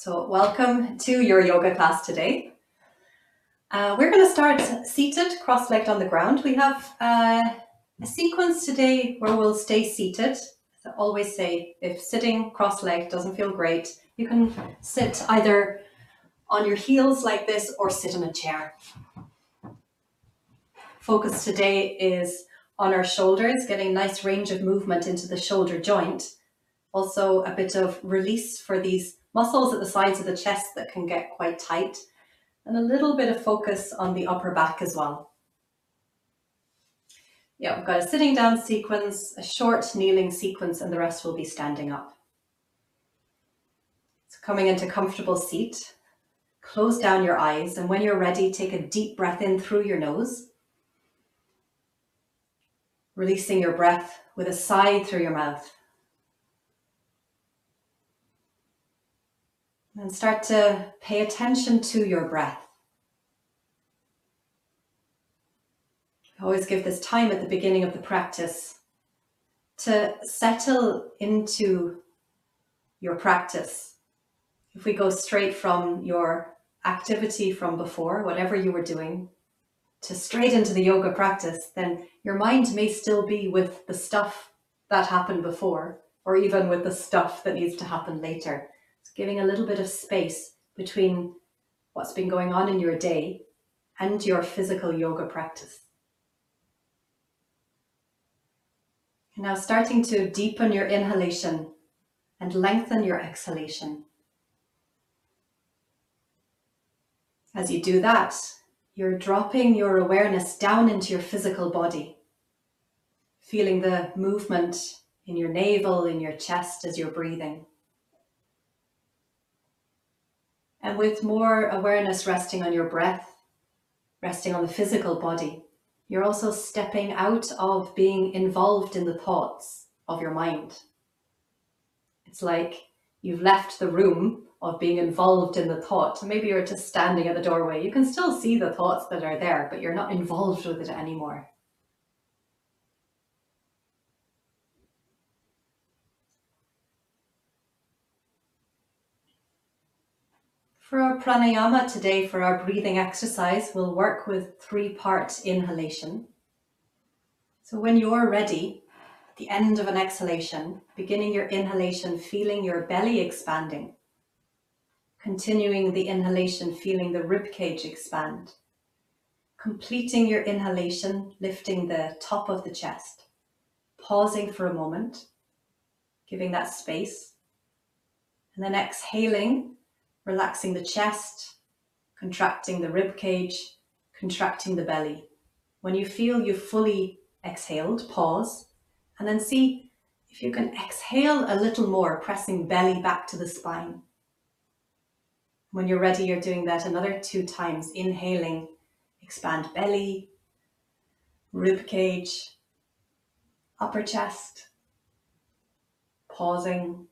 So welcome to your yoga class today. We're going to start seated, cross-legged on the ground. We have a sequence today where we'll stay seated. As I always say, if sitting cross-legged doesn't feel great, you can sit either on your heels like this or sit in a chair. Focus today is on our shoulders, getting a nice range of movement into the shoulder joint. Also a bit of release for these muscles at the sides of the chest that can get quite tight, and a little bit of focus on the upper back as well. Yeah, we've got a sitting down sequence, a short kneeling sequence, and the rest will be standing up. So coming into comfortable seat, close down your eyes, and when you're ready, take a deep breath in through your nose, releasing your breath with a sigh through your mouth. And start to pay attention to your breath. I always give this time at the beginning of the practice to settle into your practice. If we go straight from your activity from before, whatever you were doing, to straight into the yoga practice, then your mind may still be with the stuff that happened before, or even with the stuff that needs to happen later. So giving a little bit of space between what's been going on in your day and your physical yoga practice. And now starting to deepen your inhalation and lengthen your exhalation. As you do that, you're dropping your awareness down into your physical body, feeling the movement in your navel, in your chest as you're breathing. And with more awareness resting on your breath, resting on the physical body, you're also stepping out of being involved in the thoughts of your mind. It's like you've left the room of being involved in the thought. Maybe you're just standing at the doorway. You can still see the thoughts that are there, but you're not involved with it anymore. For our pranayama today, for our breathing exercise, we'll work with 3-part inhalation. So when you're ready, at the end of an exhalation, beginning your inhalation, feeling your belly expanding. Continuing the inhalation, feeling the rib cage expand. Completing your inhalation, lifting the top of the chest. Pausing for a moment, giving that space. And then exhaling, relaxing the chest, contracting the rib cage, contracting the belly. When you feel you've fully exhaled, pause, and then see if you can exhale a little more, pressing belly back to the spine. When you're ready, you're doing that another 2 times. Inhaling, expand belly, rib cage, upper chest. Pausing,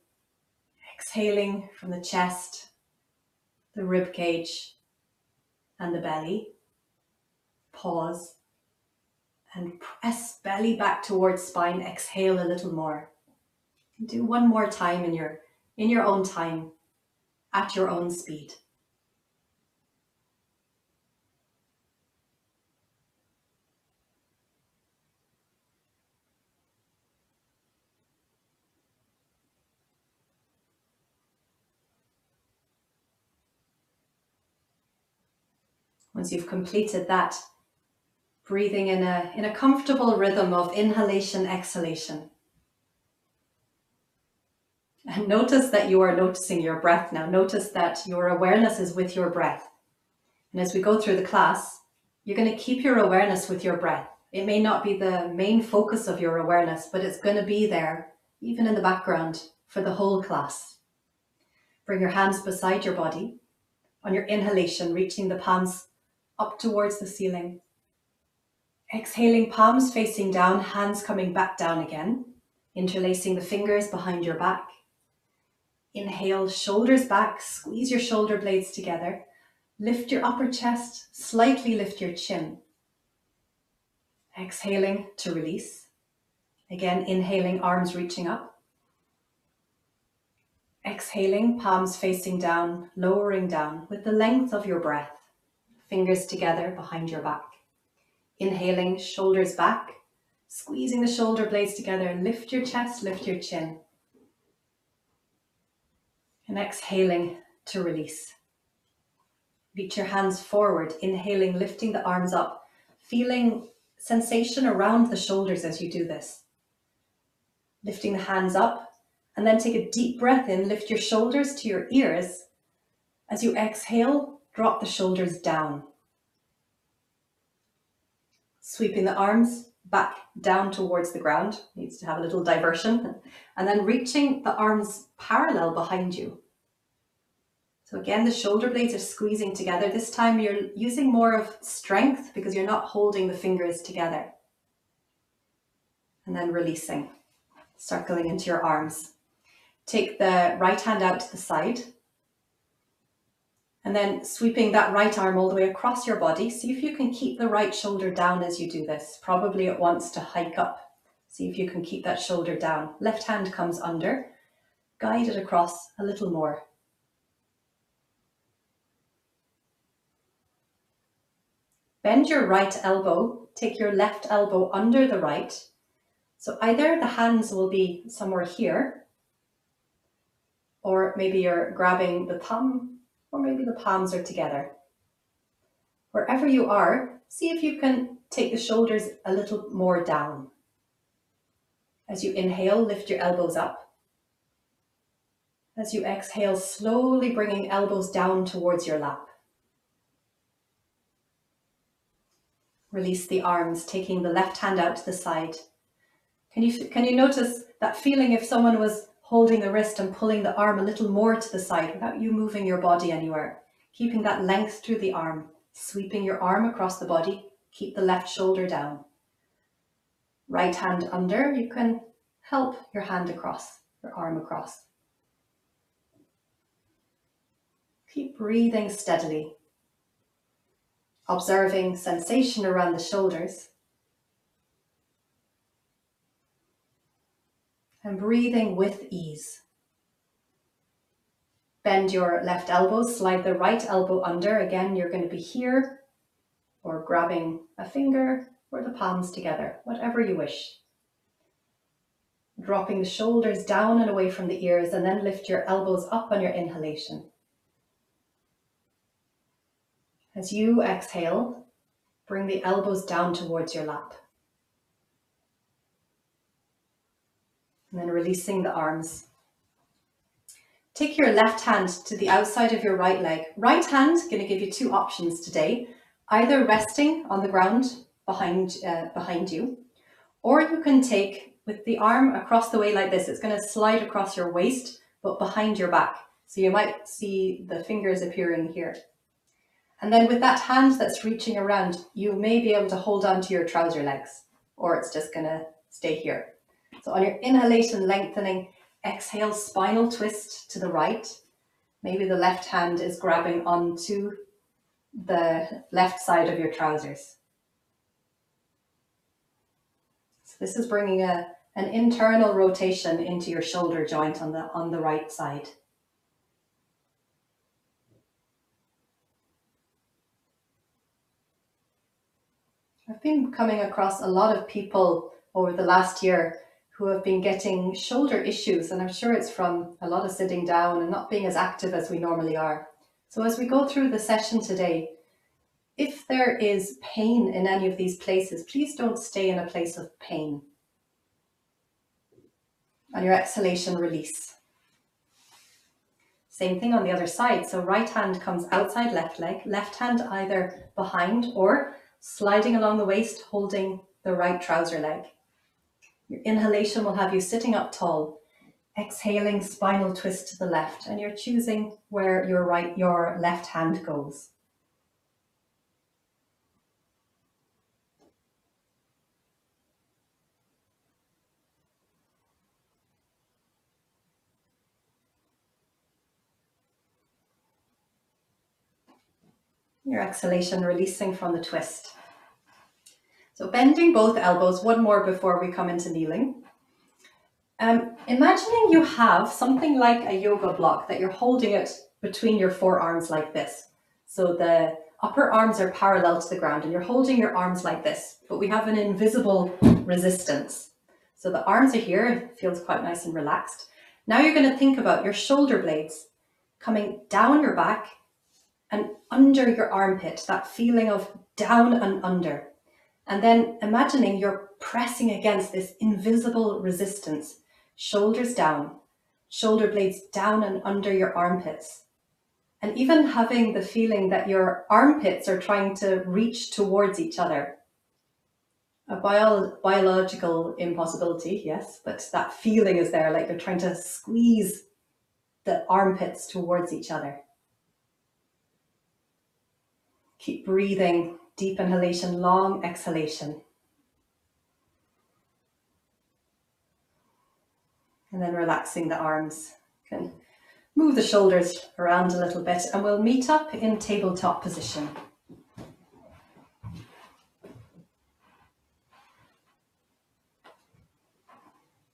exhaling from the chest, the rib cage, and the belly. Pause, and press belly back towards spine. Exhale a little more. Do 1 more time in your own time, at your own speed. Once you've completed that, breathing in a comfortable rhythm of inhalation, exhalation. And notice that you are noticing your breath now. Notice that your awareness is with your breath. And as we go through the class, you're going to keep your awareness with your breath. It may not be the main focus of your awareness, but it's going to be there, even in the background, for the whole class. Bring your hands beside your body. On your inhalation, reaching the palms up towards the ceiling. Exhaling, palms facing down, hands coming back down again. Interlacing the fingers behind your back. Inhale, shoulders back, squeeze your shoulder blades together. Lift your upper chest, slightly lift your chin. Exhaling to release. Again, inhaling, arms reaching up. Exhaling, palms facing down, lowering down with the length of your breath, fingers together behind your back. Inhaling, shoulders back, squeezing the shoulder blades together, lift your chest, lift your chin. And exhaling to release. Reach your hands forward, inhaling, lifting the arms up, feeling sensation around the shoulders as you do this. Lifting the hands up, and then take a deep breath in, lift your shoulders to your ears. As you exhale, drop the shoulders down. Sweeping the arms back down towards the ground, needs to have a little diversion, and then reaching the arms parallel behind you. So again, the shoulder blades are squeezing together. This time you're using more of strength because you're not holding the fingers together. And then releasing, circling into your arms. Take the right hand out to the side. And then sweeping that right arm all the way across your body. See if you can keep the right shoulder down as you do this. Probably it wants to hike up. See if you can keep that shoulder down. Left hand comes under. Guide it across a little more. Bend your right elbow, take your left elbow under the right. So either the hands will be somewhere here, or maybe you're grabbing the thumb, or maybe the palms are together. Wherever you are, see if you can take the shoulders a little more down. As you inhale, lift your elbows up. As you exhale, slowly bringing elbows down towards your lap. Release the arms, taking the left hand out to the side. Can you notice that feeling if someone was holding the wrist and pulling the arm a little more to the side without you moving your body anywhere? Keeping that length through the arm, sweeping your arm across the body, keep the left shoulder down. Right hand under, you can help your hand across, your arm across. Keep breathing steadily. Observing sensation around the shoulders. And breathing with ease. Bend your left elbow, slide the right elbow under. Again, you're going to be here, or grabbing a finger, or the palms together, whatever you wish. Dropping the shoulders down and away from the ears, and then lift your elbows up on your inhalation. As you exhale, bring the elbows down towards your lap. And then releasing the arms. Take your left hand to the outside of your right leg. Right hand, going to give you two options today. Either resting on the ground behind you, or you can take with the arm across the way like this. It's going to slide across your waist, but behind your back. So you might see the fingers appearing here. And then with that hand that's reaching around, you may be able to hold on to your trouser legs, or it's just going to stay here. So on your inhalation, lengthening, exhale, spinal twist to the right. Maybe the left hand is grabbing onto the left side of your trousers. So this is bringing an internal rotation into your shoulder joint on the right side. I've been coming across a lot of people over the last year who have been getting shoulder issues, and I'm sure it's from a lot of sitting down and not being as active as we normally are. So as we go through the session today, if there is pain in any of these places, please don't stay in a place of pain. On your exhalation, release. Same thing on the other side. So right hand comes outside left leg, left hand either behind or sliding along the waist, holding the right trouser leg. Your inhalation will have you sitting up tall. Exhaling, spinal twist to the left, and you're choosing where your left hand goes. Your exhalation, releasing from the twist. So bending both elbows, one more before we come into kneeling. Imagining you have something like a yoga block that you're holding it between your forearms like this. So the upper arms are parallel to the ground and you're holding your arms like this, but we have an invisible resistance. So the arms are here, it feels quite nice and relaxed. Now you're going to think about your shoulder blades coming down your back and under your armpit, that feeling of down and under. And then imagining you're pressing against this invisible resistance, shoulders down, shoulder blades down and under your armpits. And even having the feeling that your armpits are trying to reach towards each other. A biological impossibility, yes, but that feeling is there, like they're trying to squeeze the armpits towards each other. Keep breathing, deep inhalation, long exhalation. And then relaxing the arms. You can move the shoulders around a little bit and we'll meet up in tabletop position.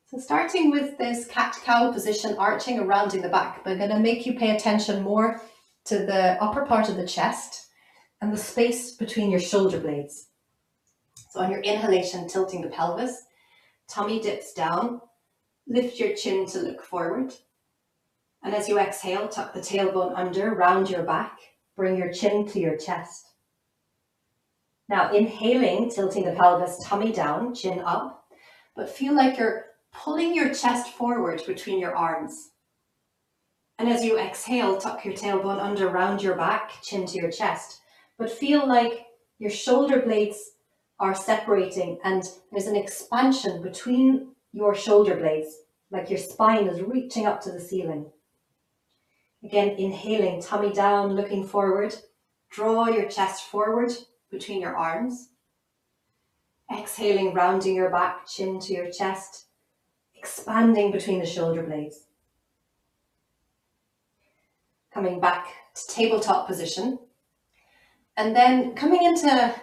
So starting with this cat-cow position, arching and rounding the back, but I'm going to make you pay attention more to the upper part of the chest and the space between your shoulder blades. So on your inhalation, tilting the pelvis, tummy dips down, lift your chin to look forward. And as you exhale, tuck the tailbone under, round your back, bring your chin to your chest. Now inhaling, tilting the pelvis, tummy down, chin up, but feel like you're pulling your chest forward between your arms. And as you exhale, tuck your tailbone under, round your back, chin to your chest, but feel like your shoulder blades are separating and there's an expansion between your shoulder blades, like your spine is reaching up to the ceiling. Again, inhaling, tummy down, looking forward. Draw your chest forward between your arms. Exhaling, rounding your back, chin to your chest, expanding between the shoulder blades. Coming back to tabletop position. And then coming into,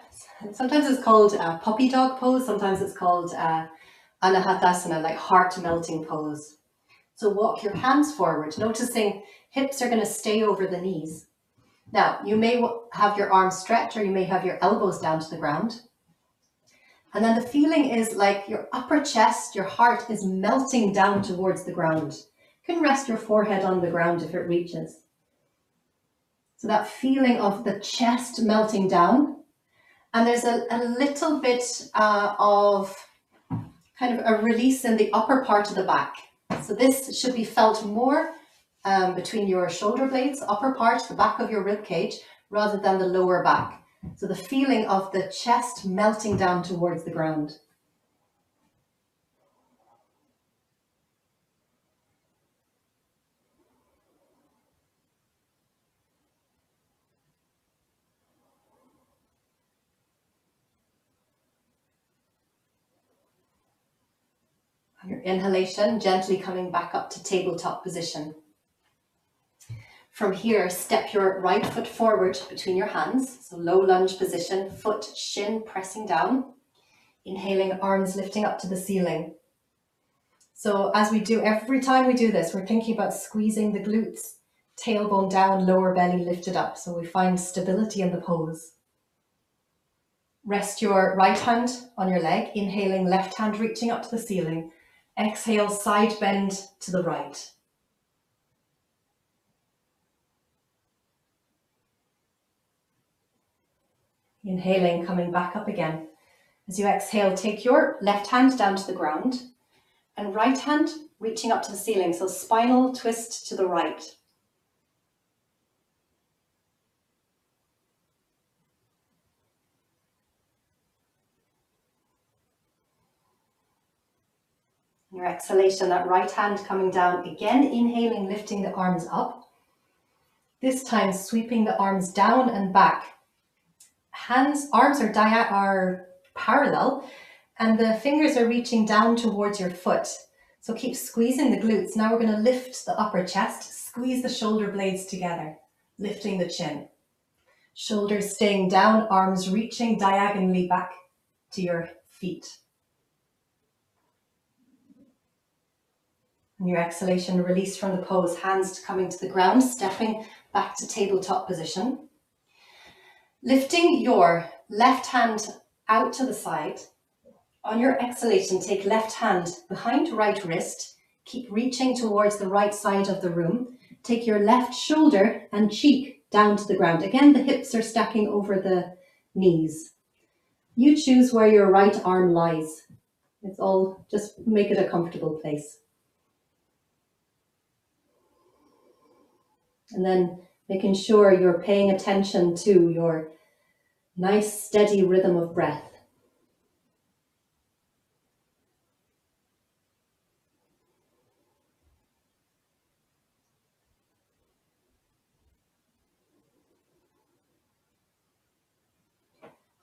sometimes it's called a puppy dog pose, sometimes it's called anahatasana, like heart melting pose. So walk your hands forward, noticing hips are going to stay over the knees. Now, you may have your arms stretched or you may have your elbows down to the ground. And then the feeling is like your upper chest, your heart is melting down towards the ground. You can rest your forehead on the ground if it reaches. So that feeling of the chest melting down. And there's a little bit of kind of a release in the upper part of the back. So this should be felt more between your shoulder blades, upper part, the back of your rib cage, rather than the lower back. So the feeling of the chest melting down towards the ground. On your inhalation, gently coming back up to tabletop position. From here, step your right foot forward between your hands. So low lunge position, foot, shin pressing down. Inhaling, arms lifting up to the ceiling. So as we do, every time we do this, we're thinking about squeezing the glutes, tailbone down, lower belly lifted up. So we find stability in the pose. Rest your right hand on your leg, inhaling, left hand reaching up to the ceiling. Exhale, side bend to the right. Inhaling, coming back up again. As you exhale, take your left hand down to the ground and right hand reaching up to the ceiling. So spinal twist to the right. Your exhalation, that right hand coming down, again inhaling, lifting the arms up. This time sweeping the arms down and back. Arms are parallel and the fingers are reaching down towards your foot. So keep squeezing the glutes. Now we're going to lift the upper chest, squeeze the shoulder blades together, lifting the chin. Shoulders staying down, arms reaching diagonally back to your feet. On your exhalation, release from the pose, hands coming to the ground, stepping back to tabletop position. Lifting your left hand out to the side. On your exhalation, take left hand behind right wrist. Keep reaching towards the right side of the room. Take your left shoulder and cheek down to the ground. Again, the hips are stacking over the knees. You choose where your right arm lies. It's all, just make it a comfortable place. And then making sure you're paying attention to your nice steady rhythm of breath.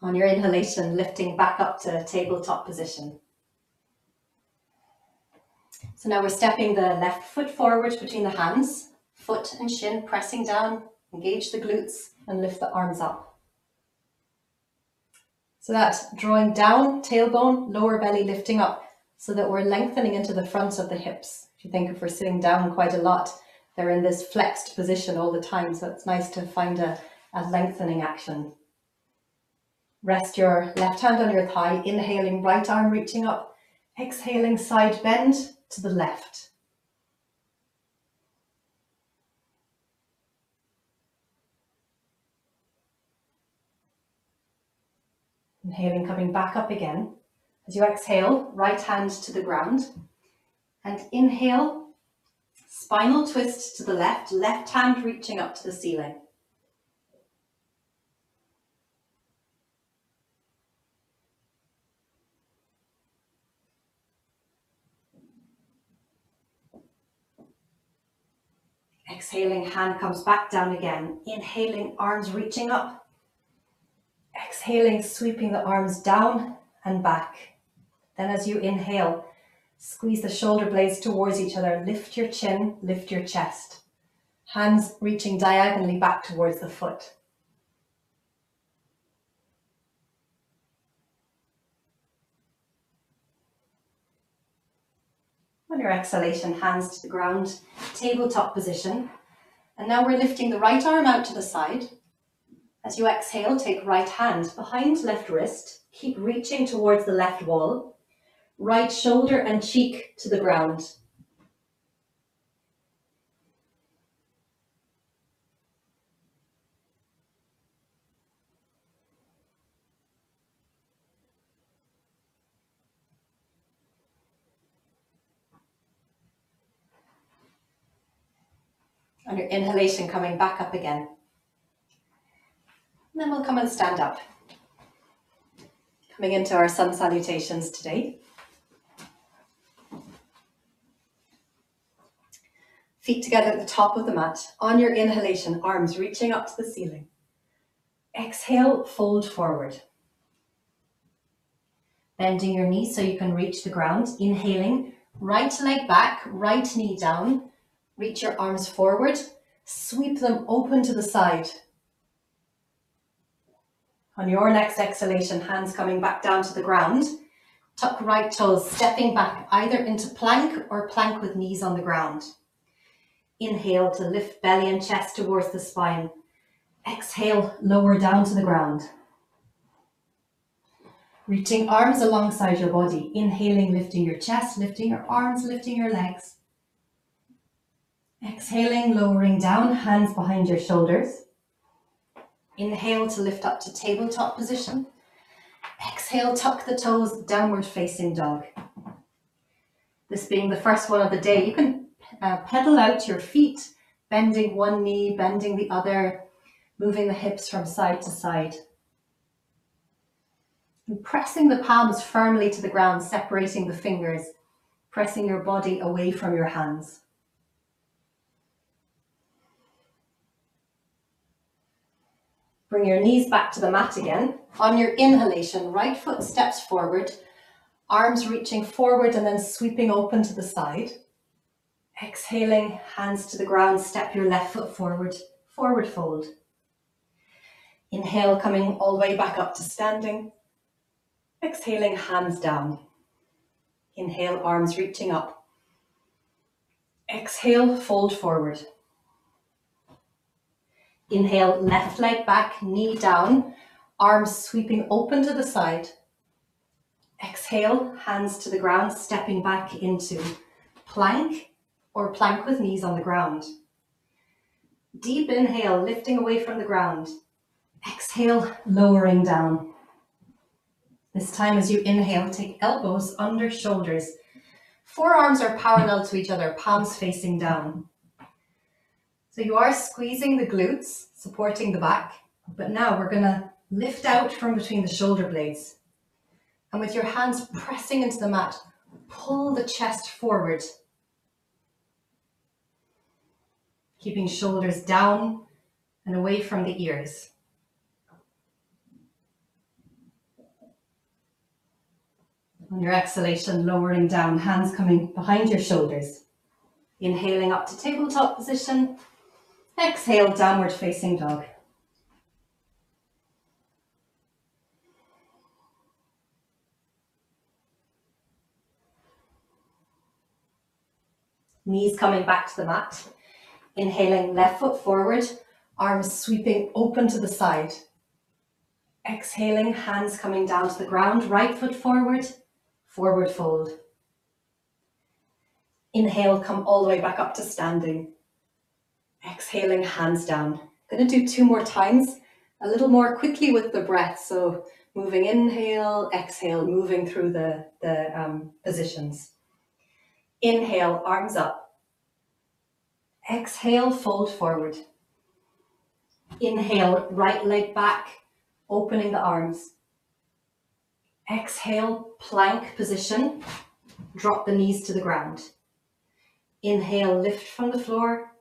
On your inhalation, lifting back up to tabletop position. So now we're stepping the left foot forward between the hands, foot and shin pressing down, engage the glutes and lift the arms up. So that drawing down, tailbone, lower belly lifting up so that we're lengthening into the front of the hips. If you think if we're sitting down quite a lot, they're in this flexed position all the time. So it's nice to find a lengthening action. Rest your left hand on your thigh, inhaling, right arm reaching up, exhaling, side bend to the left. Inhaling, coming back up again. As you exhale, right hand to the ground. And inhale, spinal twist to the left, left hand reaching up to the ceiling. Exhaling, hand comes back down again. Inhaling, arms reaching up. Exhaling, sweeping the arms down and back. Then as you inhale, squeeze the shoulder blades towards each other. Lift your chin, lift your chest. Hands reaching diagonally back towards the foot. On your exhalation, hands to the ground, tabletop position. And now we're lifting the right arm out to the side. As you exhale, take right hand behind left wrist. Keep reaching towards the left wall. Right shoulder and cheek to the ground. On your inhalation, coming back up again. And then we'll come and stand up. Coming into our sun salutations today. Feet together at the top of the mat. On your inhalation, arms reaching up to the ceiling. Exhale, fold forward. Bending your knees so you can reach the ground. Inhaling, right leg back, right knee down. Reach your arms forward. Sweep them open to the side. On your next exhalation, hands coming back down to the ground. Tuck right toes, stepping back either into plank or plank with knees on the ground. Inhale to lift belly and chest towards the spine. Exhale, lower down to the ground. Reaching arms alongside your body. Inhaling, lifting your chest, lifting your arms, lifting your legs. Exhaling, lowering down, hands behind your shoulders. Inhale to lift up to tabletop position. Exhale, tuck the toes, downward facing dog. This being the first one of the day, you can pedal out your feet, bending one knee, bending the other, moving the hips from side to side. And pressing the palms firmly to the ground, separating the fingers, pressing your body away from your hands. Bring your knees back to the mat again. On your inhalation, right foot steps forward, arms reaching forward and then sweeping open to the side. Exhaling, hands to the ground, step your left foot forward, forward fold. Inhale, coming all the way back up to standing. Exhaling, hands down. Inhale, arms reaching up. Exhale, fold forward. Inhale, left leg back, knee down, arms sweeping open to the side. Exhale, hands to the ground, stepping back into plank or plank with knees on the ground. Deep inhale, lifting away from the ground. Exhale, lowering down. This time as you inhale, take elbows under shoulders. Forearms are parallel to each other, palms facing down. So you are squeezing the glutes, supporting the back, but now we're going to lift out from between the shoulder blades. And with your hands pressing into the mat, pull the chest forward. Keeping shoulders down and away from the ears. On your exhalation, lowering down, hands coming behind your shoulders. Inhaling up to tabletop position. Exhale, downward facing dog. Knees coming back to the mat. Inhaling, left foot forward, arms sweeping open to the side. Exhaling, hands coming down to the ground, right foot forward, forward fold. Inhale, come all the way back up to standing. Exhaling, hands down. Going to do 2 more times, a little more quickly with the breath. So moving inhale, exhale, moving through the positions. Inhale, arms up. Exhale, fold forward. Inhale, right leg back, opening the arms. Exhale, plank position, drop the knees to the ground. Inhale, lift from the floor.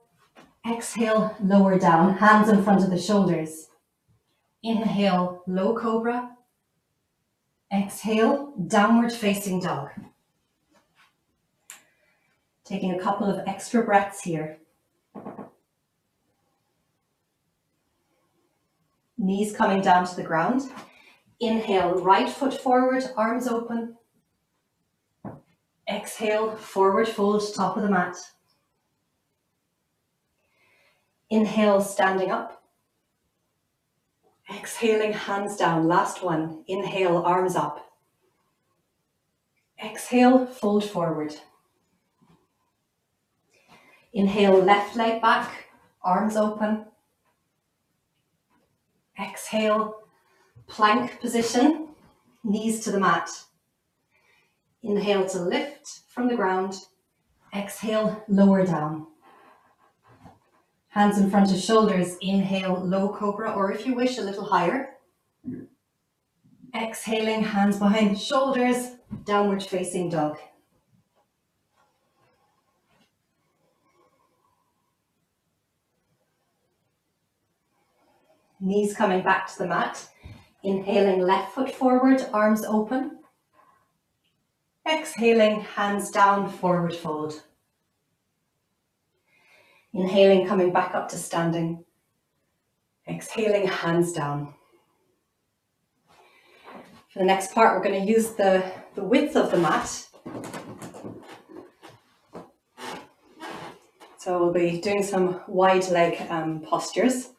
Exhale, lower down, hands in front of the shoulders. Inhale, low cobra. Exhale, downward facing dog. Taking a couple of extra breaths here. Knees coming down to the ground. Inhale, right foot forward, arms open. Exhale, forward fold, top of the mat. Inhale, standing up. Exhaling, hands down, last one. Inhale, arms up. Exhale, fold forward. Inhale, left leg back, arms open. Exhale, plank position, knees to the mat. Inhale to lift from the ground. Exhale, lower down. Hands in front of shoulders. Inhale, low cobra, or if you wish, a little higher. Exhaling, hands behind the shoulders, downward facing dog. Knees coming back to the mat. Inhaling, left foot forward, arms open. Exhaling, hands down, forward fold. Inhaling, coming back up to standing. Exhaling, hands down. For the next part, we're going to use the width of the mat. So we'll be doing some wide leg postures.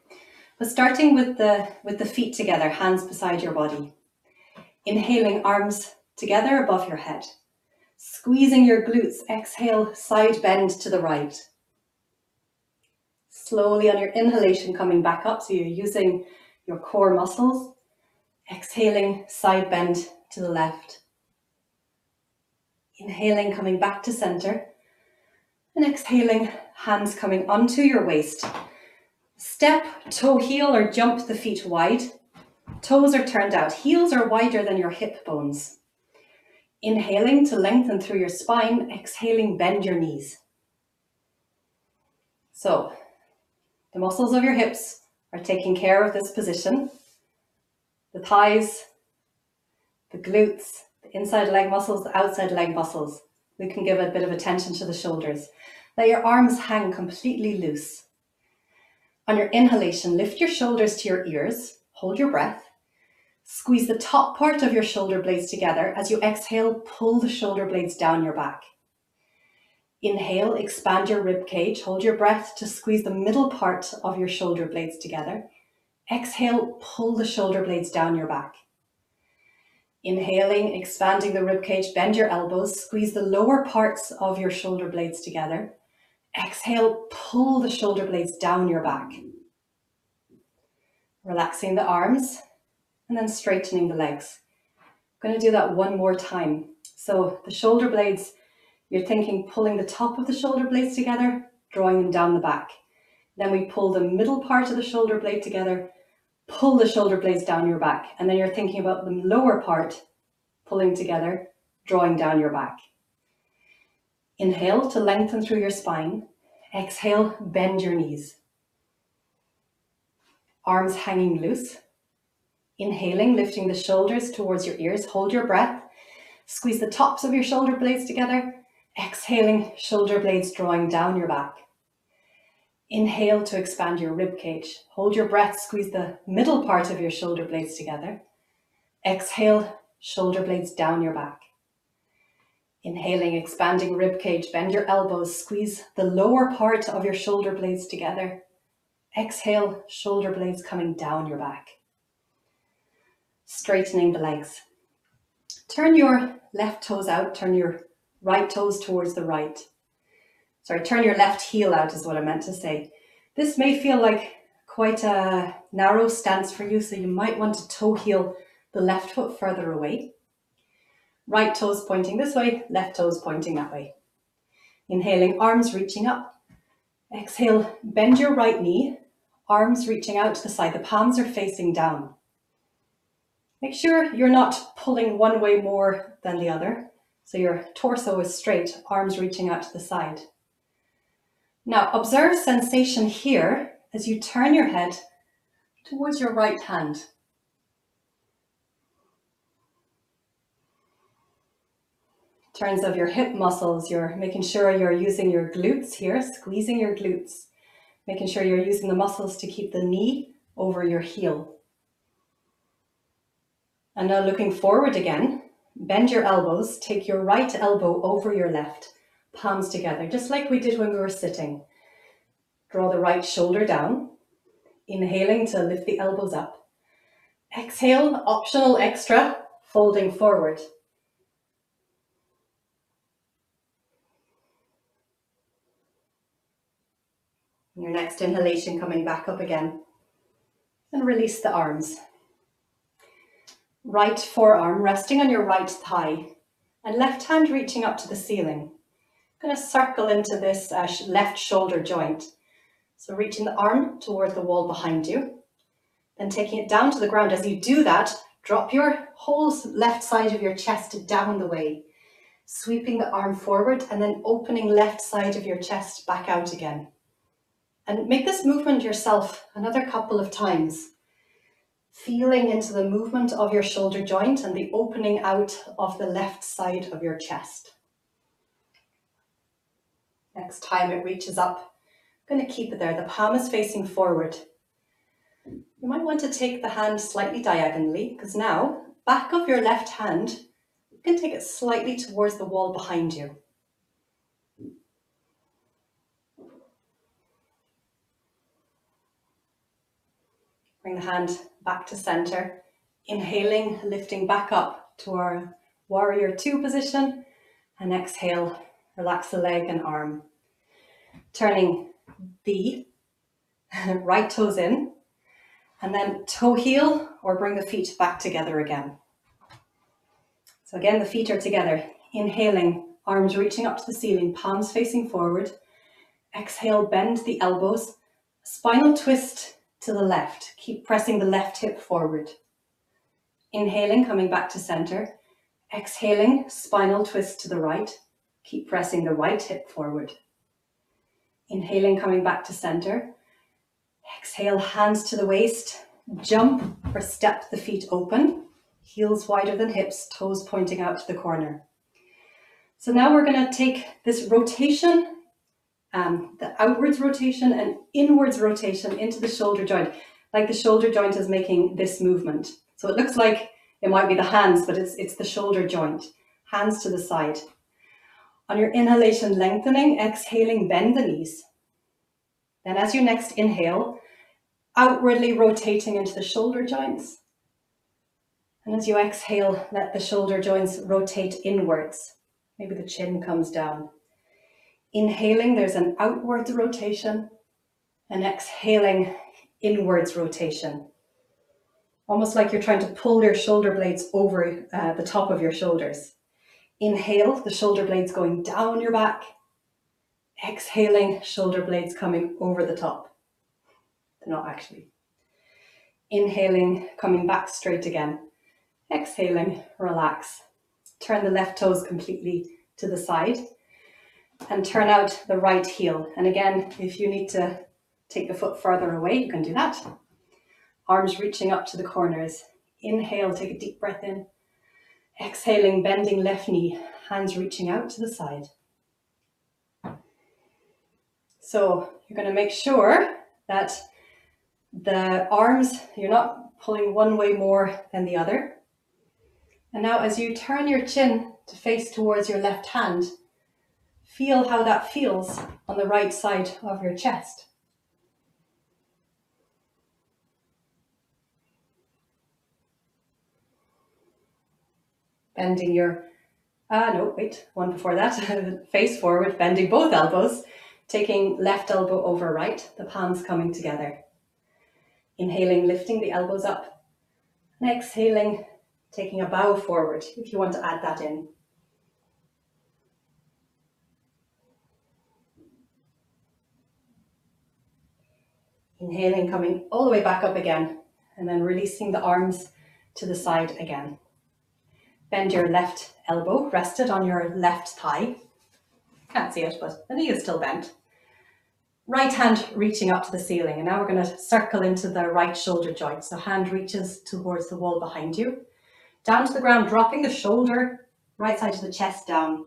But starting with the feet together, hands beside your body. Inhaling, arms together above your head. Squeezing your glutes, exhale, side bend to the right. Slowly on your inhalation coming back up, so you're using your core muscles. Exhaling, side bend to the left. Inhaling, coming back to center. And exhaling, hands coming onto your waist. Step, toe, heel, or jump the feet wide. Toes are turned out. Heels are wider than your hip bones. Inhaling to lengthen through your spine. Exhaling, bend your knees. So, the muscles of your hips are taking care of this position. The thighs, the glutes, the inside leg muscles, the outside leg muscles. We can give a bit of attention to the shoulders. Let your arms hang completely loose. On your inhalation, lift your shoulders to your ears, hold your breath, squeeze the top part of your shoulder blades together. As you exhale, pull the shoulder blades down your back. Inhale, expand your rib cage. Hold your breath to squeeze the middle part of your shoulder blades together. Exhale, pull the shoulder blades down your back. Inhaling, expanding the rib cage, bend your elbows, squeeze the lower parts of your shoulder blades together. Exhale, pull the shoulder blades down your back. Relaxing the arms and then straightening the legs. I'm going to do that one more time. So the shoulder blades, you're thinking pulling the top of the shoulder blades together, drawing them down the back. Then we pull the middle part of the shoulder blade together, pull the shoulder blades down your back. And then you're thinking about the lower part, pulling together, drawing down your back. Inhale to lengthen through your spine. Exhale, bend your knees. Arms hanging loose. Inhaling, lifting the shoulders towards your ears. Hold your breath. Squeeze the tops of your shoulder blades together. Exhaling, shoulder blades drawing down your back. Inhale to expand your rib cage. Hold your breath, squeeze the middle part of your shoulder blades together. Exhale, shoulder blades down your back. Inhaling, expanding rib cage, bend your elbows, squeeze the lower part of your shoulder blades together. Exhale, shoulder blades coming down your back. Straightening the legs. Turn your left toes out, turn your right toes towards the right. Turn your left heel out is what I meant to say. This may feel like quite a narrow stance for you, so you might want to toe heel the left foot further away. Right toes pointing this way, left toes pointing that way. Inhaling, arms reaching up. Exhale, bend your right knee, arms reaching out to the side. The palms are facing down. Make sure you're not pulling one way more than the other. So your torso is straight, arms reaching out to the side. Now observe sensation here as you turn your head towards your right hand. In terms of your hip muscles, you're making sure you're using your glutes here, squeezing your glutes, making sure you're using the muscles to keep the knee over your heel. And now looking forward again, bend your elbows, take your right elbow over your left, palms together, just like we did when we were sitting. Draw the right shoulder down, inhaling to lift the elbows up. Exhale, optional extra, folding forward. Your next inhalation coming back up again. And release the arms. Right forearm resting on your right thigh and left hand reaching up to the ceiling. I'm going to circle into this left shoulder joint. So reaching the arm toward the wall behind you, then taking it down to the ground. As you do that, drop your whole left side of your chest down the way, sweeping the arm forward and then opening left side of your chest back out again. And make this movement yourself another couple of times, feeling into the movement of your shoulder joint and the opening out of the left side of your chest. Next time it reaches up, I'm going to keep it there. The palm is facing forward. You might want to take the hand slightly diagonally, because now, back of your left hand, you can take it slightly towards the wall behind you. Bring the hand back to center, inhaling, lifting back up to our warrior two position, and exhale, relax the leg and arm. Turning the right toes in, and then toe heel or bring the feet back together again. So again, the feet are together. Inhaling, arms reaching up to the ceiling, palms facing forward. Exhale, bend the elbows, spinal twist to the left. Keep pressing the left hip forward. Inhaling, coming back to center. Exhaling, spinal twist to the right. Keep pressing the right hip forward. Inhaling, coming back to center. Exhale, hands to the waist. Jump or step the feet open. Heels wider than hips, toes pointing out to the corner. So now we're going to take this rotation, the outwards rotation and inwards rotation into the shoulder joint, like the shoulder joint is making this movement. So it looks like it might be the hands, but it's the shoulder joint. Hands to the side. On your inhalation, lengthening, exhaling, bend the knees. Then as you next inhale, outwardly rotating into the shoulder joints. And as you exhale, let the shoulder joints rotate inwards. Maybe the chin comes down. Inhaling, there's an outwards rotation, and exhaling, inwards rotation. Almost like you're trying to pull your shoulder blades over the top of your shoulders. Inhale, the shoulder blades going down your back. Exhaling, shoulder blades coming over the top. They're not actually. Inhaling, coming back straight again. Exhaling, relax. Turn the left toes completely to the side and turn out the right heel. And again, if you need to take the foot further away, you can do that. Arms reaching up to the corners. Inhale, take a deep breath in. Exhaling, bending left knee, hands reaching out to the side. So you're going to make sure that the arms, you're not pulling one way more than the other. And now as you turn your chin to face towards your left hand, feel how that feels on the right side of your chest. Bending your, one before that, face forward, bending both elbows, taking left elbow over right, the palms coming together. Inhaling, lifting the elbows up, and exhaling, taking a bow forward, if you want to add that in. Inhaling, coming all the way back up again, and then releasing the arms to the side again. Bend your left elbow, rested on your left thigh. Can't see it, but the knee is still bent. Right hand reaching up to the ceiling, and now we're going to circle into the right shoulder joint. So hand reaches towards the wall behind you. Down to the ground, dropping the shoulder, right side of the chest down.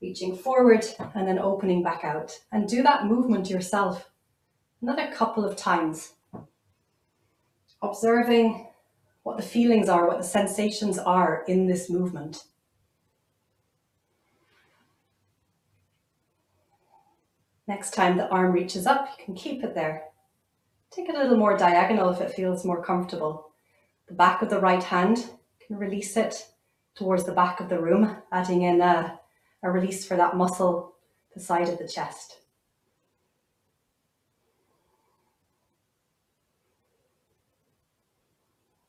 Reaching forward and then opening back out. And do that movement yourself another couple of times. Observing what the feelings are, what the sensations are in this movement. Next time the arm reaches up, you can keep it there. Take it a little more diagonal if it feels more comfortable. The back of the right hand, you can release it towards the back of the room, adding in a release for that muscle, the side of the chest.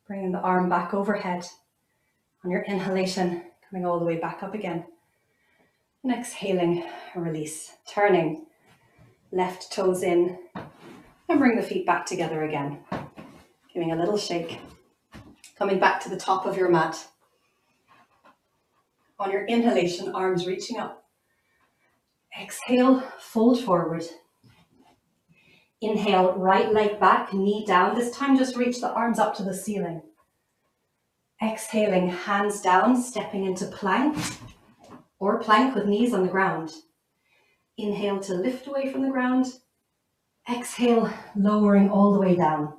Bringing the arm back overhead. On your inhalation, coming all the way back up again. And exhaling, release. Turning, left toes in, and bring the feet back together again. Giving a little shake. Coming back to the top of your mat. On your inhalation, arms reaching up. Exhale, fold forward. Inhale, right leg back, knee down. This time just reach the arms up to the ceiling. Exhaling, hands down, stepping into plank or plank with knees on the ground. Inhale to lift away from the ground. Exhale, lowering all the way down.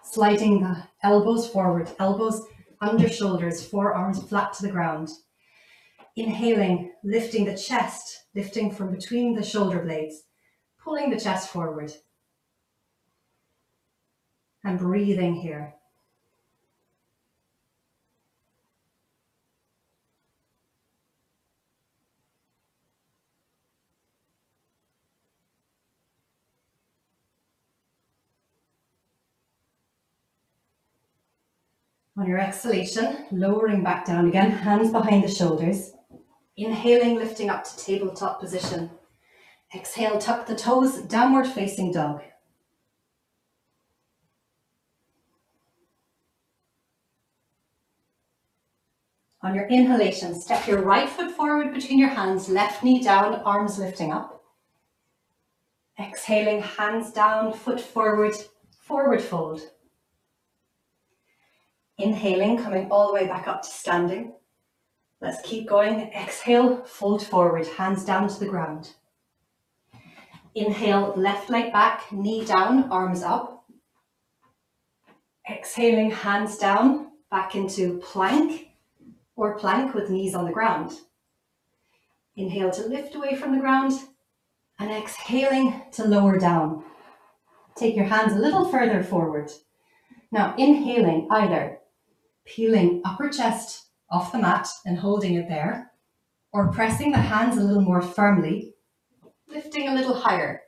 Sliding the elbows forward, elbows under shoulders, forearms flat to the ground. Inhaling, lifting the chest, lifting from between the shoulder blades. Pulling the chest forward and breathing here. On your exhalation, lowering back down again, hands behind the shoulders. Inhaling, lifting up to tabletop position. Exhale, tuck the toes, downward facing dog. On your inhalation, step your right foot forward between your hands, left knee down, arms lifting up. Exhaling, hands down, foot forward, forward fold. Inhaling, coming all the way back up to standing. Let's keep going. Exhale, fold forward, hands down to the ground. Inhale, left leg back, knee down, arms up. Exhaling, hands down, back into plank or plank with knees on the ground. Inhale to lift away from the ground and exhaling to lower down. Take your hands a little further forward. Now inhaling, either peeling upper chest off the mat and holding it there, or pressing the hands a little more firmly, lifting a little higher.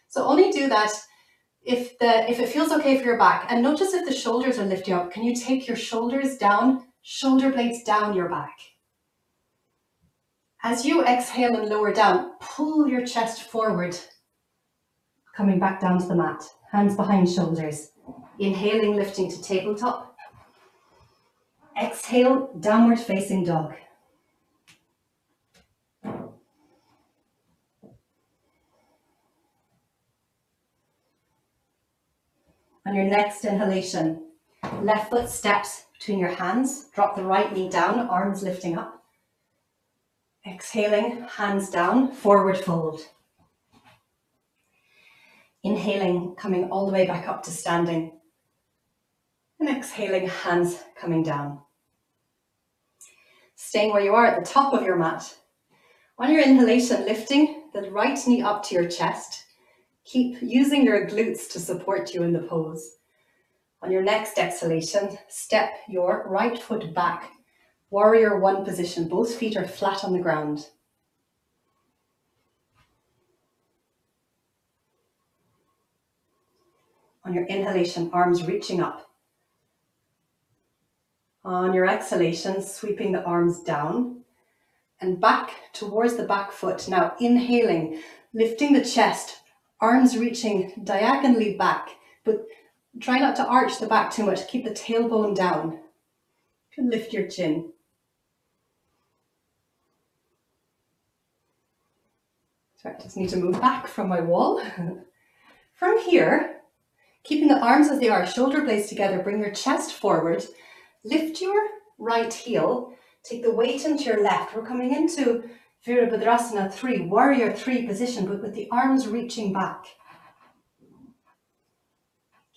So only do that if it feels okay for your back. And notice if the shoulders are lifting up. Can you take your shoulders down, shoulder blades down your back? As you exhale and lower down, pull your chest forward, coming back down to the mat, hands behind shoulders. Inhaling, lifting to tabletop. Exhale, downward facing dog. On your next inhalation, left foot steps between your hands, drop the right knee down, arms lifting up. Exhaling, hands down, forward fold. Inhaling, coming all the way back up to standing. And exhaling, hands coming down. Staying where you are at the top of your mat. On your inhalation, lifting the right knee up to your chest. Keep using your glutes to support you in the pose. On your next exhalation, step your right foot back. Warrior one position. Both feet are flat on the ground. On your inhalation, arms reaching up. On your exhalation, sweeping the arms down and back towards the back foot. Now inhaling, lifting the chest, arms reaching diagonally back, but try not to arch the back too much. Keep the tailbone down. You can lift your chin. So I just need to move back from my wall. From here, keeping the arms as they are, shoulder blades together, bring your chest forward, lift your right heel, take the weight into your left. We're coming into Virabhadrasana 3, warrior 3 position, but with the arms reaching back.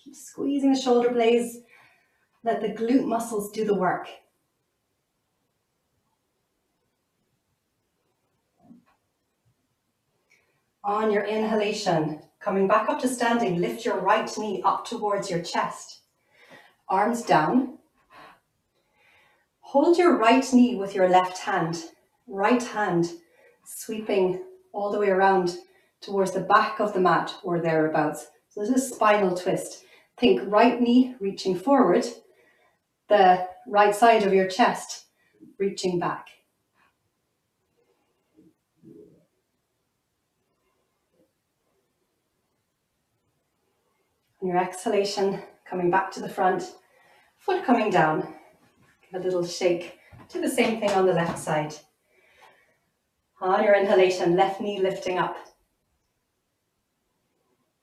Keep squeezing the shoulder blades. Let the glute muscles do the work. On your inhalation, coming back up to standing, lift your right knee up towards your chest. Arms down. Hold your right knee with your left hand. Right hand sweeping all the way around towards the back of the mat or thereabouts. So this is spinal twist. Think right knee reaching forward, the right side of your chest reaching back. On your exhalation, coming back to the front, foot coming down. Give a little shake. Do the same thing on the left side. On your inhalation, left knee lifting up.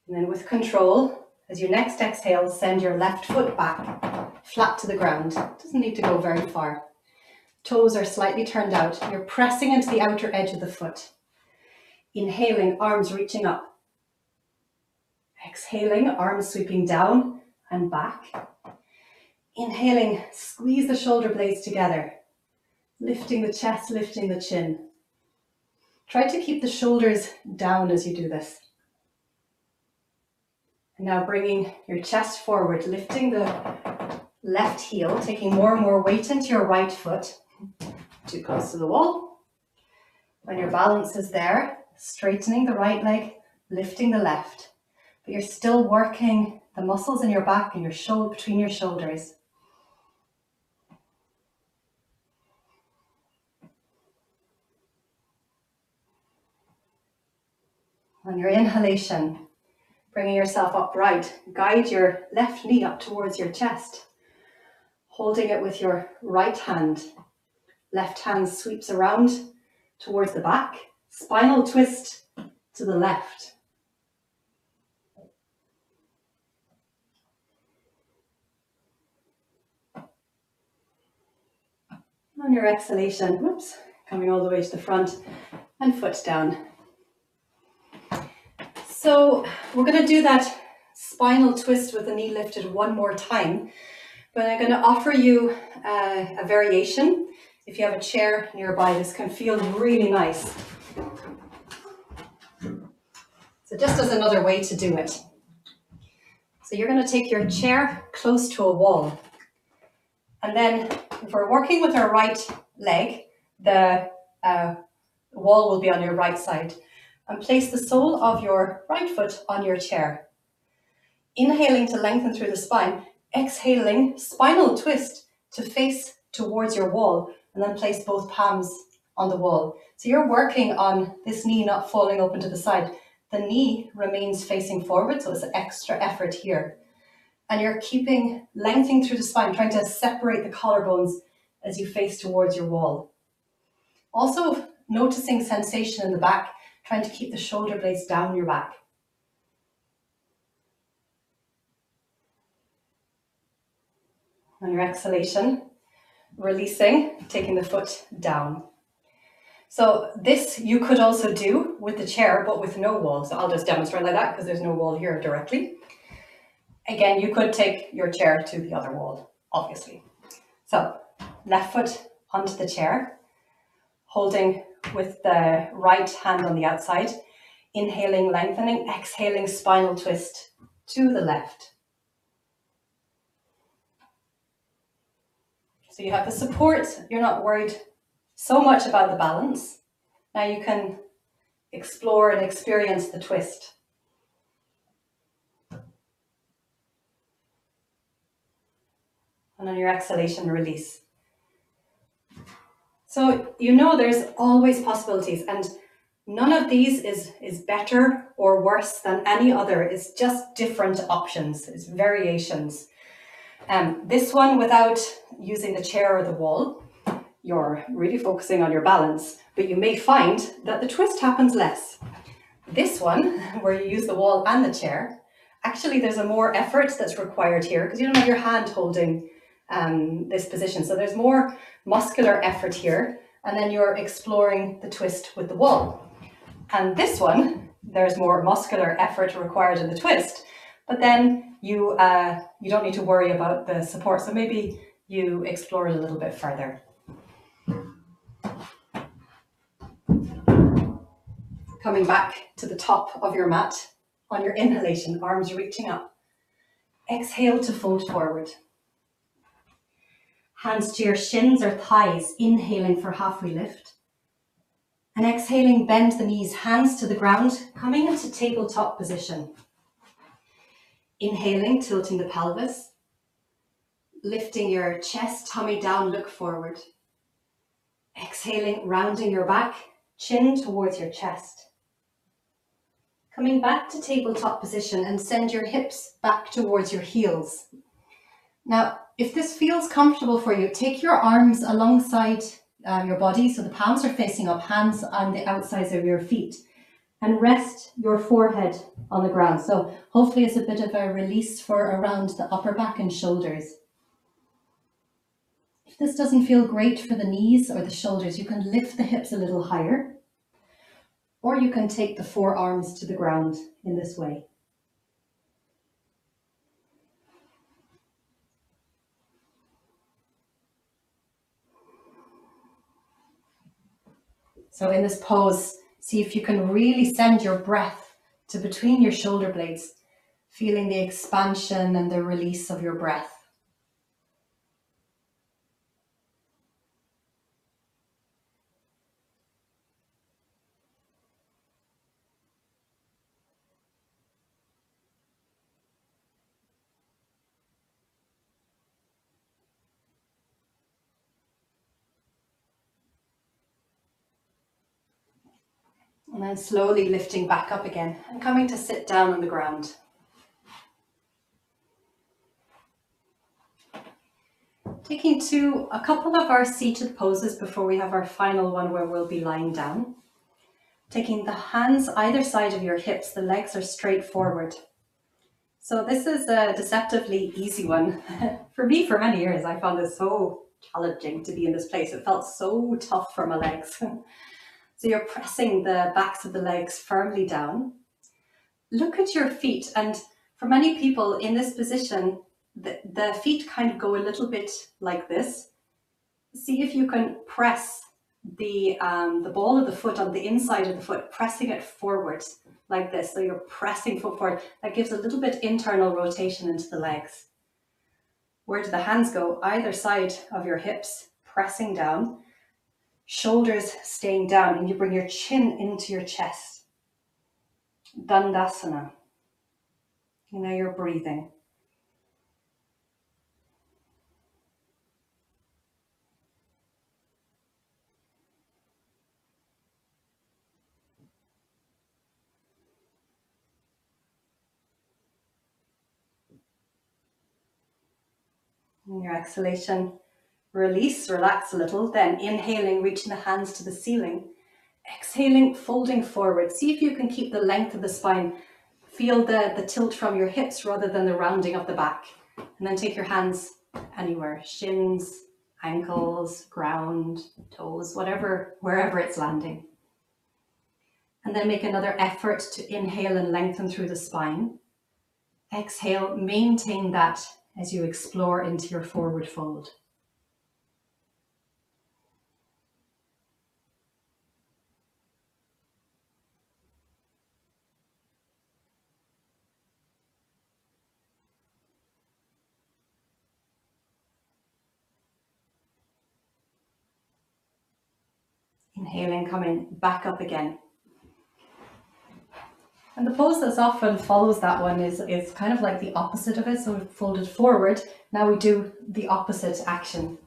And then with control, as you next exhale, send your left foot back, flat to the ground. Doesn't need to go very far. Toes are slightly turned out. You're pressing into the outer edge of the foot. Inhaling, arms reaching up. Exhaling, arms sweeping down and back. Inhaling, squeeze the shoulder blades together. Lifting the chest, lifting the chin. Try to keep the shoulders down as you do this. And now bringing your chest forward, lifting the left heel, taking more and more weight into your right foot. Too close to the wall. When your balance is there, straightening the right leg, lifting the left. But you're still working the muscles in your back and your shoulder between your shoulders. On your inhalation, bringing yourself upright, guide your left knee up towards your chest, holding it with your right hand. Left hand sweeps around towards the back, spinal twist to the left. On your exhalation, whoops, coming all the way to the front and foot down. So we're going to do that spinal twist with the knee lifted one more time, but I'm going to offer you a variation. If you have a chair nearby, this can feel really nice. So just as another way to do it. So you're going to take your chair close to a wall. And then if we're working with our right leg, the wall will be on your right side. And place the sole of your right foot on your chair. Inhaling to lengthen through the spine, exhaling, spinal twist to face towards your wall, and then place both palms on the wall. So you're working on this knee not falling open to the side. The knee remains facing forward, so it's an extra effort here. And you're keeping lengthening through the spine, trying to separate the collarbones as you face towards your wall. Also noticing sensation in the back, trying to keep the shoulder blades down your back. On your exhalation, releasing, taking the foot down. So this you could also do with the chair, but with no wall. So I'll just demonstrate like that because there's no wall here directly. Again, you could take your chair to the other wall, obviously. So left foot onto the chair, holding with the right hand on the outside, inhaling, lengthening, exhaling, spinal twist to the left. So you have the support, you're not worried so much about the balance. Now you can explore and experience the twist. And on your exhalation, release. So you know there's always possibilities, and none of these is better or worse than any other. It's just different options, it's variations. This one without using the chair or the wall, you're really focusing on your balance, but you may find that the twist happens less. This one, where you use the wall and the chair, actually there's a more effort that's required here because you don't have your hand holding this position. So there's more muscular effort here, and then you're exploring the twist with the wall. And this one, there's more muscular effort required in the twist, but then you don't need to worry about the support. So maybe you explore it a little bit further. Coming back to the top of your mat on your inhalation, arms reaching up. Exhale to fold forward. Hands to your shins or thighs, inhaling for halfway lift. And exhaling, bend the knees, hands to the ground, coming into tabletop position. Inhaling, tilting the pelvis. Lifting your chest, tummy down, look forward. Exhaling, rounding your back, chin towards your chest. Coming back to tabletop position and send your hips back towards your heels. Now, if this feels comfortable for you, take your arms alongside your body, so the palms are facing up, hands on the outsides of your feet, and rest your forehead on the ground. So hopefully it's a bit of a release for around the upper back and shoulders. If this doesn't feel great for the knees or the shoulders, you can lift the hips a little higher, or you can take the forearms to the ground in this way. So in this pose, see if you can really send your breath to between your shoulder blades, feeling the expansion and the release of your breath. And then slowly lifting back up again and coming to sit down on the ground. Taking to a couple of our seated poses before we have our final one where we'll be lying down. Taking the hands either side of your hips, the legs are straight forward. So this is a deceptively easy one. For me, for many years, I found this so challenging to be in this place. It felt so tough for my legs. So you're pressing the backs of the legs firmly down. Look at your feet, and for many people in this position, the feet kind of go a little bit like this. See if you can press the ball of the foot on the inside of the foot, pressing it forwards like this. So you're pressing foot forward. That gives a little bit internal rotation into the legs. Where do the hands go? Either side of your hips, pressing down, shoulders staying down, and you bring your chin into your chest. Dandasana. And now you're breathing. And your exhalation, release, relax a little. Then inhaling, reaching the hands to the ceiling. Exhaling, folding forward. See if you can keep the length of the spine. Feel the tilt from your hips rather than the rounding of the back. And then take your hands anywhere. Shins, ankles, ground, toes, wherever it's landing. And then make another effort to inhale and lengthen through the spine. Exhale, maintain that as you explore into your forward fold. Inhaling, coming back up again. And the pose that often follows that one is kind of like the opposite of it. So we've folded forward. Now we do the opposite action.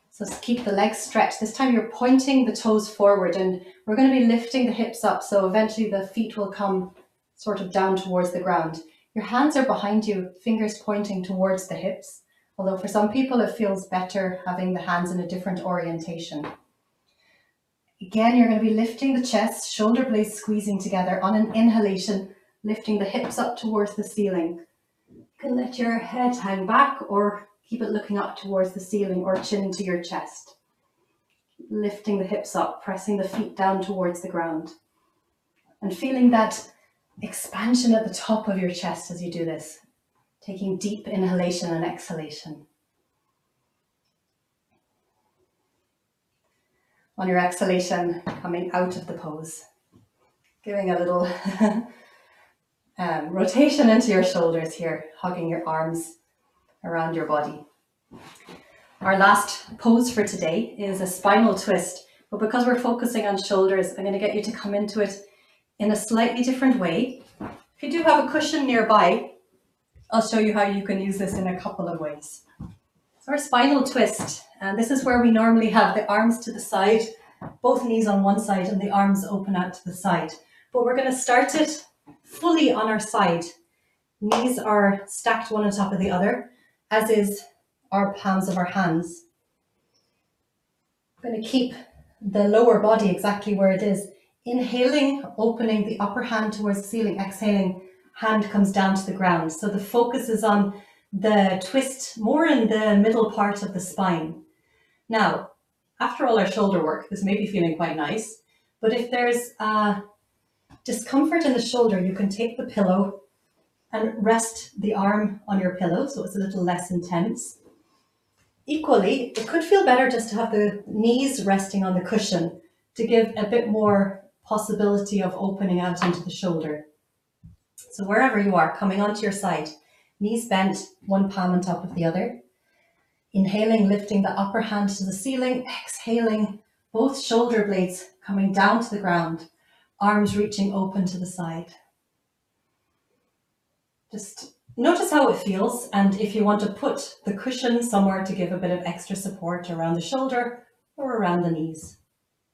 So keep the legs stretched. This time you're pointing the toes forward and we're going to be lifting the hips up. So eventually the feet will come sort of down towards the ground. Your hands are behind you, fingers pointing towards the hips. Although for some people it feels better having the hands in a different orientation. Again, you're going to be lifting the chest, shoulder blades squeezing together. On an inhalation, lifting the hips up towards the ceiling. You can let your head hang back or keep it looking up towards the ceiling or chin to your chest. Lifting the hips up, pressing the feet down towards the ground. And feeling that expansion at the top of your chest as you do this. Taking deep inhalation and exhalation. On your exhalation, coming out of the pose, giving a little rotation into your shoulders here, hugging your arms around your body. Our last pose for today is a spinal twist, but because we're focusing on shoulders, I'm going to get you to come into it in a slightly different way. If you do have a cushion nearby, I'll show you how you can use this in a couple of ways. So our spinal twist, and this is where we normally have the arms to the side, both knees on one side and the arms open out to the side. But we're going to start it fully on our side. Knees are stacked one on top of the other, as is our palms of our hands. I'm going to keep the lower body exactly where it is. Inhaling, opening the upper hand towards the ceiling. Exhaling, hand comes down to the ground. So the focus is on the twist more in the middle part of the spine. Now, after all our shoulder work, this may be feeling quite nice, but if there's discomfort in the shoulder, you can take the pillow and rest the arm on your pillow so it's a little less intense. Equally, it could feel better just to have the knees resting on the cushion to give a bit more possibility of opening out into the shoulder. So wherever you are, coming onto your side, knees bent, one palm on top of the other. Inhaling, lifting the upper hand to the ceiling. Exhaling, both shoulder blades coming down to the ground. Arms reaching open to the side. Just notice how it feels, and if you want to put the cushion somewhere to give a bit of extra support around the shoulder or around the knees.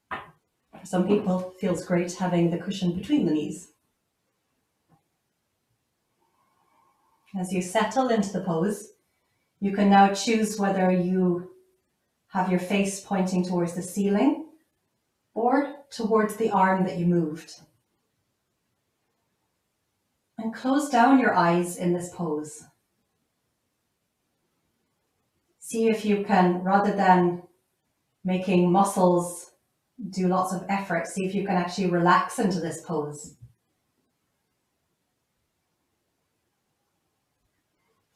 For some people, it feels great having the cushion between the knees. As you settle into the pose, you can now choose whether you have your face pointing towards the ceiling or towards the arm that you moved. And close down your eyes in this pose. See if you can, rather than making muscles do lots of effort, see if you can actually relax into this pose.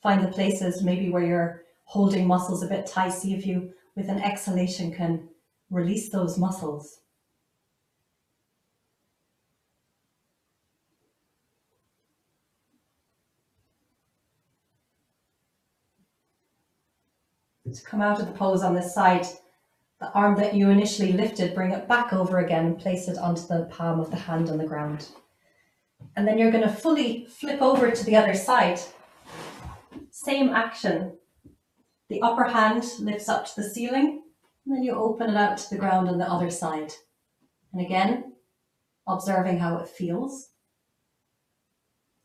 Find the places maybe where you're holding muscles a bit tight. See if you with an exhalation can release those muscles. To come out of the pose on this side, the arm that you initially lifted, bring it back over again, place it onto the palm of the hand on the ground. And then you're going to fully flip over to the other side. Same action. The upper hand lifts up to the ceiling, and then you open it out to the ground on the other side. And again, observing how it feels.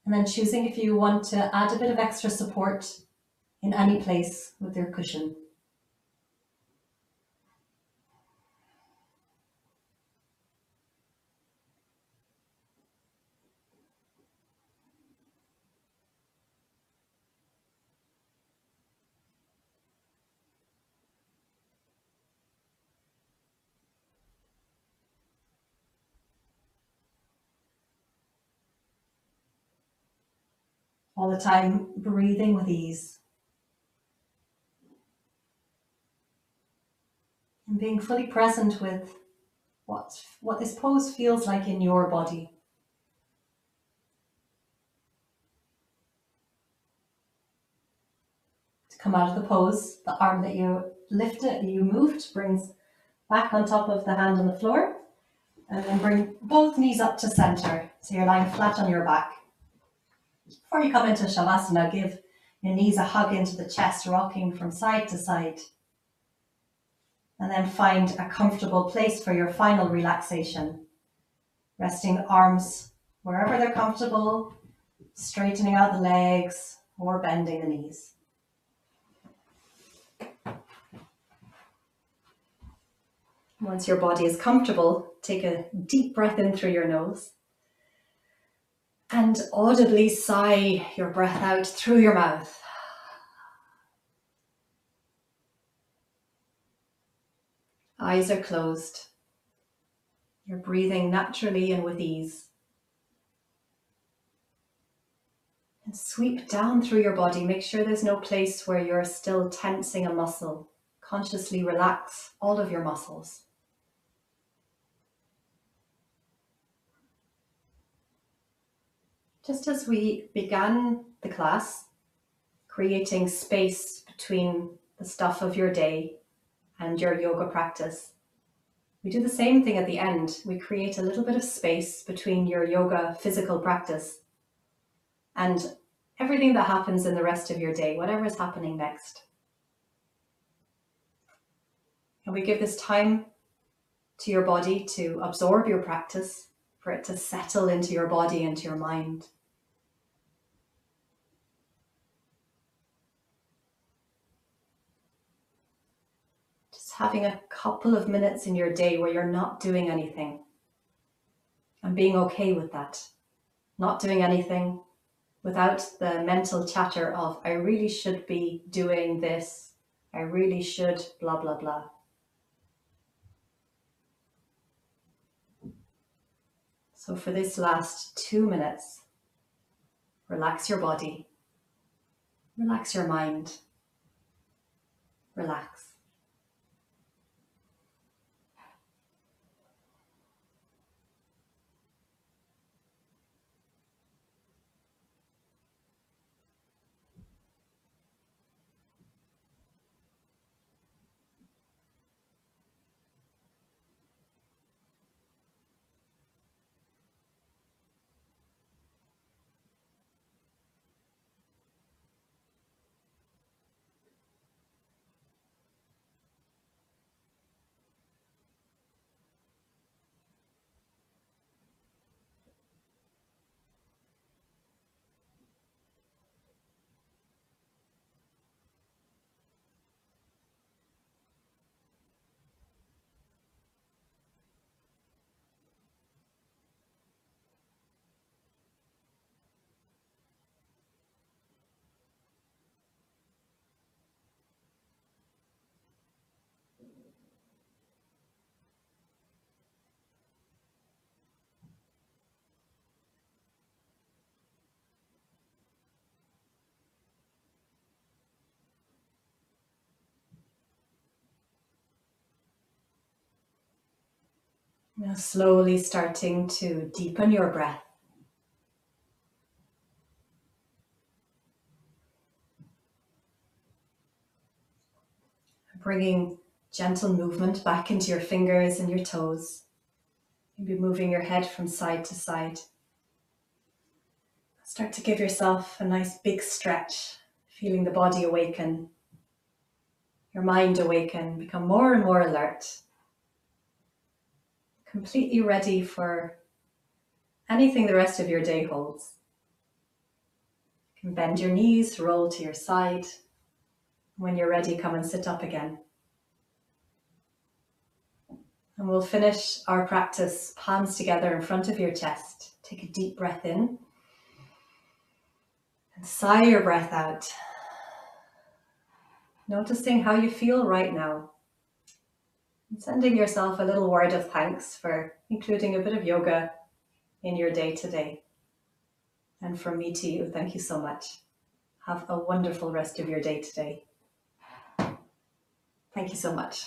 And then choosing if you want to add a bit of extra support in any place with your cushion. All the time, breathing with ease. And being fully present with what this pose feels like in your body. To come out of the pose, the arm that you lifted, you moved, brings back on top of the hand on the floor. And then bring both knees up to center. So you're lying flat on your back. Before you come into Shavasana, give your knees a hug into the chest, rocking from side to side. And then find a comfortable place for your final relaxation. Resting the arms wherever they're comfortable, straightening out the legs or bending the knees. Once your body is comfortable, take a deep breath in through your nose and audibly sigh your breath out through your mouth. Eyes are closed. You're breathing naturally and with ease. And sweep down through your body. Make sure there's no place where you're still tensing a muscle. Consciously relax all of your muscles. Just as we began the class, creating space between the stuff of your day and your yoga practice, we do the same thing at the end. We create a little bit of space between your yoga physical practice and everything that happens in the rest of your day, whatever is happening next. And we give this time to your body to absorb your practice, for it to settle into your body and to your mind. Having a couple of minutes in your day where you're not doing anything and being okay with that. Not doing anything without the mental chatter of, I really should be doing this. I really should blah, blah, blah. So for this last 2 minutes, relax your body, relax your mind, relax. Now slowly starting to deepen your breath. Bringing gentle movement back into your fingers and your toes. Maybe moving your head from side to side. Start to give yourself a nice big stretch, feeling the body awaken, your mind awaken, become more and more alert, completely ready for anything the rest of your day holds. You can bend your knees, roll to your side. When you're ready, come and sit up again. And we'll finish our practice, palms together in front of your chest. Take a deep breath in and sigh your breath out. Noticing how you feel right now. And sending yourself a little word of thanks for including a bit of yoga in your day today. And from me to you, thank you so much. Have a wonderful rest of your day today. Thank you so much.